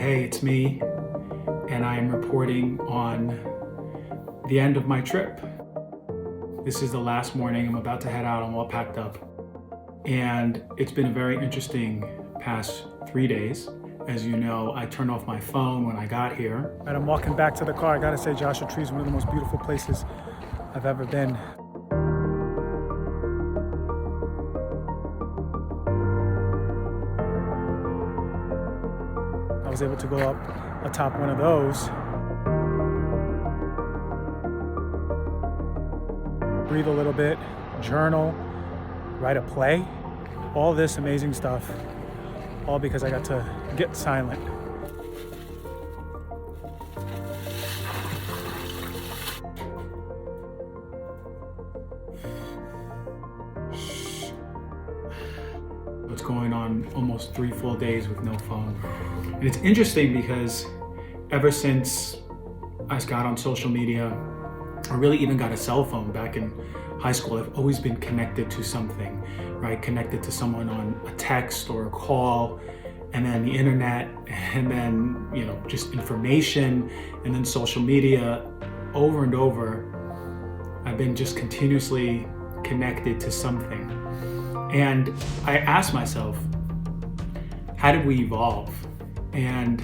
Hey, it's me, and I am reporting on the end of my trip. This is the last morning. I'm about to head out. I'm all packed up. And it's been a very interesting past 3 days. As you know, I turned off my phone when I got here. And I'm walking back to the car. I gotta say, Joshua Tree is one of the most beautiful places I've ever been. I was able to go up atop one of those, breathe a little bit, journal, write a play, all this amazing stuff, all because I got to get silent. What's going on almost 3 full days with no phone. And it's interesting because ever since I got on social media, I really even got a cell phone back in high school, I've always been connected to something, right? Connected to someone on a text or a call, and then the internet, and then, just information, and then social media. Over and over, I've been just continuously connected to something. And I asked myself, how did we evolve? And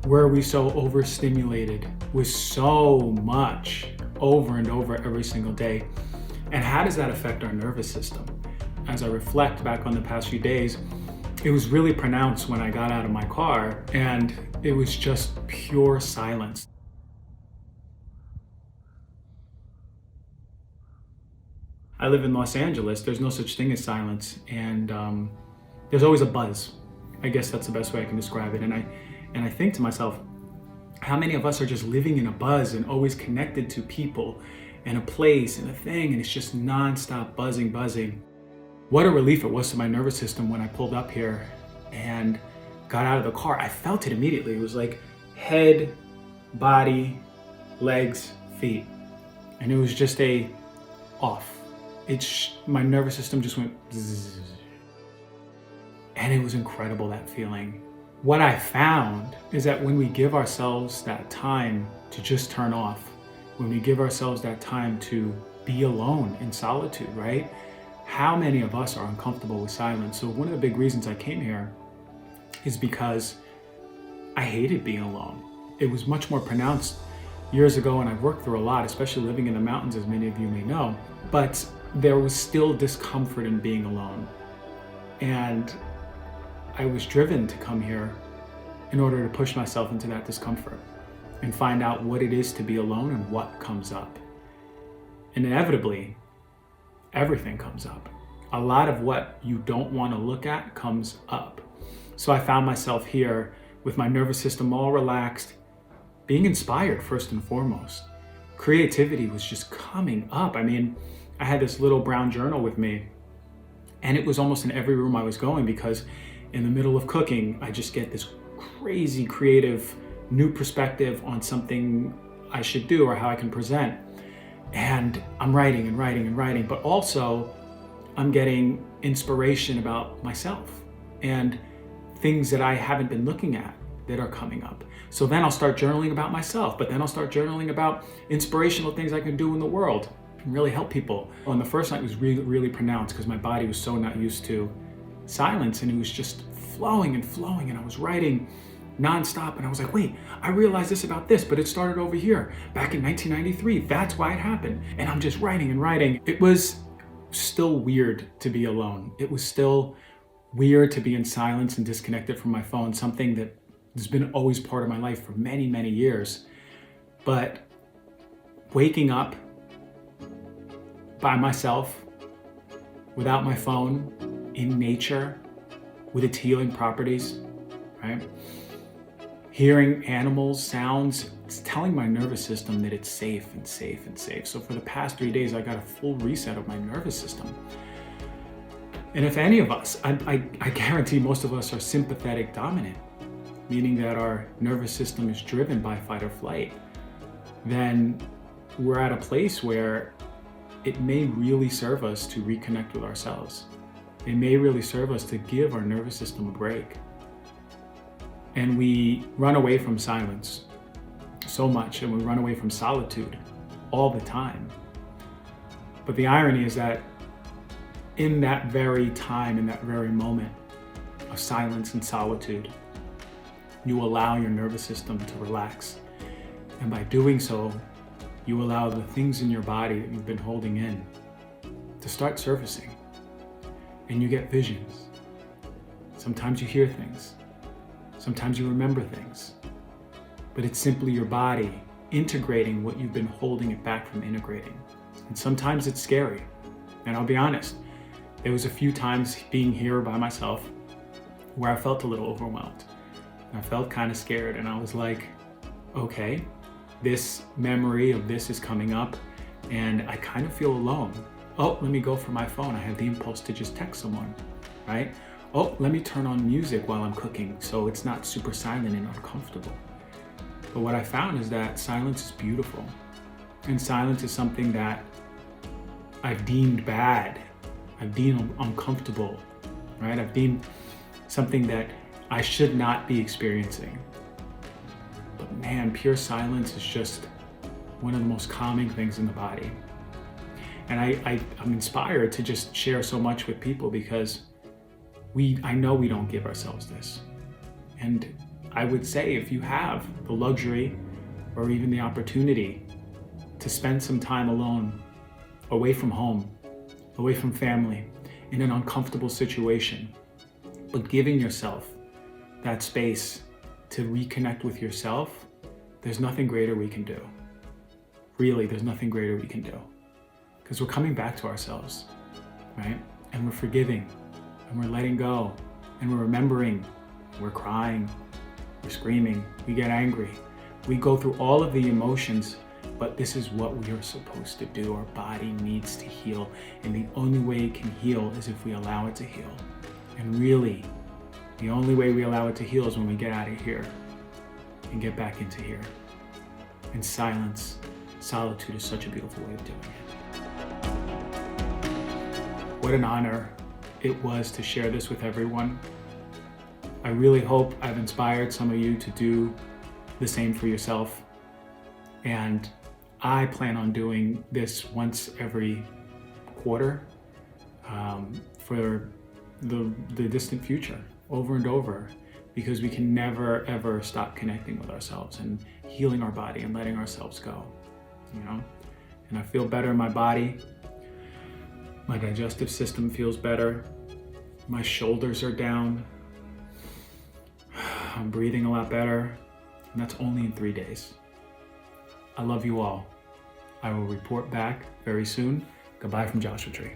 were we so overstimulated with so much over and over every single day? And how does that affect our nervous system? As I reflect back on the past few days, it was really pronounced when I got out of my car, and it was just pure silence. I live in Los Angeles. There's no such thing as silence, and there's always a buzz. I guess that's the best way I can describe it. And I think to myself, how many of us are just living in a buzz and always connected to people and a place and a thing, and it's just nonstop buzzing. What a relief it was to my nervous system when I pulled up here and got out of the car. I felt it immediately. It was like head, body, legs, feet, and it was just off. My nervous system just went zzz. And it was incredible, that feeling. What I found is that when we give ourselves that time to just turn off, when we give ourselves that time to be alone in solitude, right? How many of us are uncomfortable with silence? So one of the big reasons I came here is because I hated being alone. It was much more pronounced years ago, and I've worked through a lot, especially living in the mountains, as many of you may know. But there was still discomfort in being alone. And I was driven to come here in order to push myself into that discomfort and find out what it is to be alone and what comes up. And inevitably, everything comes up. A lot of what you don't want to look at comes up. So I found myself here with my nervous system all relaxed, being inspired first and foremost. Creativity was just coming up. I mean, I had this little brown journal with me, and it was almost in every room I was going, because in the middle of cooking, I just get this crazy creative new perspective on something I should do or how I can present. And I'm writing and writing and writing, but also I'm getting inspiration about myself and things that I haven't been looking at that are coming up. So then I'll start journaling about myself, but then I'll start journaling about inspirational things I can do in the world and really help people. On the first night was really, really pronounced because my body was so not used to silence, and it was just flowing, and I was writing nonstop, and I was like, wait, I realized this about this, but it started over here back in 1993. That's why it happened. And I'm just writing and writing. It was still weird to be alone. It was still weird to be in silence and disconnected from my phone, something that has been always part of my life for many, many years. But waking up by myself, without my phone, in nature, with its healing properties, right? Hearing animals, sounds, it's telling my nervous system that it's safe. So for the past 3 days, I got a full reset of my nervous system. And if any of us, I guarantee most of us are sympathetic dominant, meaning that our nervous system is driven by fight or flight, then we're at a place where it may really serve us to reconnect with ourselves. It may really serve us to give our nervous system a break And we run away from silence so much, and we run away from solitude all the time. But the irony is that in that very time, in that very moment of silence and solitude, you allow your nervous system to relax. And by doing so, you allow the things in your body that you've been holding in to start surfacing. And you get visions. Sometimes you hear things. Sometimes you remember things. But it's simply your body integrating what you've been holding it back from integrating. And sometimes it's scary. And I'll be honest, there was a few times being here by myself where I felt a little overwhelmed. I felt kind of scared, and I was like, okay, this memory of this is coming up and I kind of feel alone. Oh, let me go for my phone. I have the impulse to just text someone, right? Oh, let me turn on music while I'm cooking so it's not super silent and uncomfortable. But what I found is that silence is beautiful. And silence is something that I've deemed bad. I've deemed uncomfortable, right? I've deemed something that I should not be experiencing. But man, pure silence is just one of the most calming things in the body. And I'm inspired to just share so much with people because I know we don't give ourselves this. And I would say if you have the luxury or even the opportunity to spend some time alone, away from home, away from family, in an uncomfortable situation, but giving yourself that space to reconnect with yourself, there's nothing greater we can do. Really, there's nothing greater we can do. Because we're coming back to ourselves, right? And we're forgiving, and we're letting go, and we're remembering, we're crying, we're screaming, we get angry. We go through all of the emotions, but this is what we are supposed to do. Our body needs to heal, and the only way it can heal is if we allow it to heal. And really, the only way we allow it to heal is when we get out of here and get back into here. And silence, solitude is such a beautiful way of doing it. What an honor it was to share this with everyone. I really hope I've inspired some of you to do the same for yourself. And I plan on doing this once every quarter for the distant future, over and over, because we can never ever stop connecting with ourselves and healing our body and letting ourselves go, you know? And I feel better in my body. My digestive system feels better. My shoulders are down. I'm breathing a lot better. And that's only in 3 days. I love you all. I will report back very soon. Goodbye from Joshua Tree.